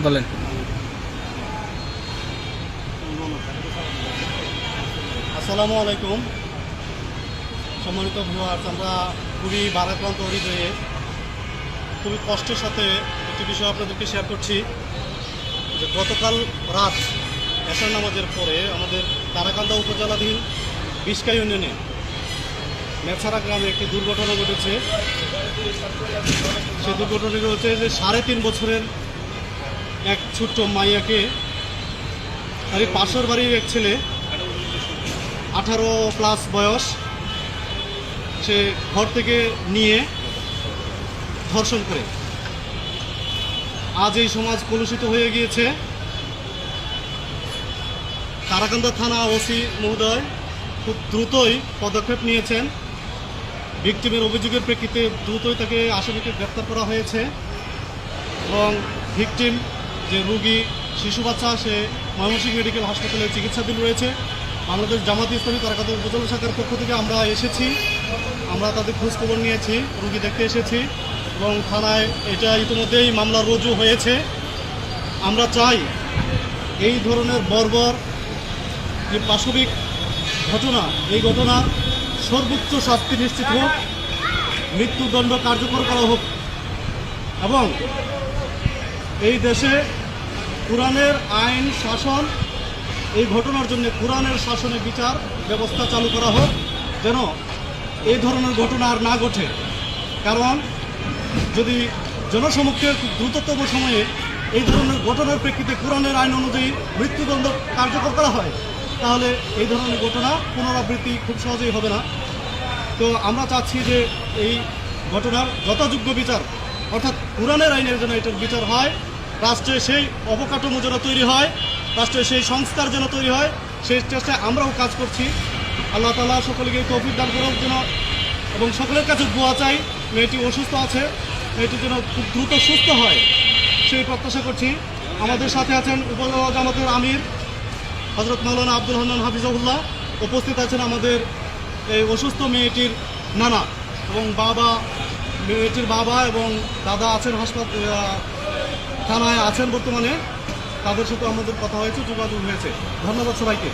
বলেন। আসসালামু আলাইকুম সম্মানিত ভিউয়ার্স, আমরা খুবই ভারাক্রান্ত হৃদয়ে খুবই কষ্টের সাথে একটি বিষয় আপনাদেরকে শেয়ার করছি যে গতকাল রাত এশার নামাজের পরে আমাদের তারাকান্দা উপজেলাধীন বিশকা ইউনিয়নে মেছারা গ্রামে একটি দুর্ঘটনা ঘটেছে। সেই দুর্ঘটনাটি হচ্ছে যে 3.5 বছরের এক ছোট্ট মাইয়াকে আর এই পাশের বাড়ির এক ছেলে 18+ বয়স, সে ঘর থেকে নিয়ে ধর্ষণ করে। আজ এই সমাজ কলুষিত হয়ে গিয়েছে। তারাকান্দা থানা ওসি মহোদয় খুব দ্রুতই পদক্ষেপ নিয়েছেন। ভিকটিমের অভিযোগের প্রেক্ষিতে দ্রুতই তাকে আসামিকে গ্রেপ্তার করা হয়েছে এবং ভিকটিম যে রোগী শিশু বাচ্চা, সে ময়মনসিংহ মেডিকেল হাসপাতালে চিকিৎসাধীন রয়েছে। বাংলাদেশ জামাত ইসলামী তারাকান্দা উপজেলা শাখার পক্ষ থেকে আমরা এসেছি, আমরা তাদের খোঁজখবর নিয়েছি, রোগী দেখতে এসেছি এবং থানায় এটা ইতিমধ্যেই মামলা রুজু হয়েছে। আমরা চাই এই ধরনের বর্বর যে পাশবিক ঘটনা, এই ঘটনা সর্বোচ্চ শাস্তি নিশ্চিত হোক, মৃত্যুদণ্ড কার্যকর করা হোক এবং এই দেশে কোরআনের আইন শাসন, এই ঘটনার জন্য কোরআনের শাসনে বিচার ব্যবস্থা চালু করা হোক, যেন এই ধরনের ঘটনা আর না ঘটে। কারণ যদি জনসমক্ষে খুব দ্রুততম সময়ে এই ধরনের ঘটনার প্রেক্ষিতে কোরআনের আইন অনুযায়ী মৃত্যুদণ্ড কার্যকর করা হয়, তাহলে এই ধরনের ঘটনা পুনরাবৃত্তি খুব সহজেই হবে না। তো আমরা চাচ্ছি যে এই ঘটনার যথাযোগ্য বিচার, অর্থাৎ কোরআনের আইনের যেন এটার বিচার হয়, রাষ্ট্রে সেই অবকাঠামো যেন তৈরি হয়, রাষ্ট্রে সেই সংস্কার যেন তৈরি হয়, সেই চেষ্টায় আমরাও কাজ করছি। আল্লাহ তাআলা সকলকে তৌফিক দান করার জন্য এবং সকলের কাছে দোয়া চাই। মেয়েটি অসুস্থ আছে, মেয়েটি যেন খুব দ্রুত সুস্থ হয় সেই প্রত্যাশা করছি। আমাদের সাথে আছেন উপজেলা জামাতের আমির হযরত মাওলানা আব্দুল হান্নান হাফিজাহুল্লাহ, উপস্থিত আছেন আমাদের এই অসুস্থ মেয়েটির নানা এবং বাবা, মেয়েটির বাবা এবং দাদা আছেন হাসপাতাল থানায় আছেন বর্তমানে। তাদের সাথে আমাদের কথা হয়েছে, যোগাযোগ হয়েছে। ধন্যবাদ সবাইকে।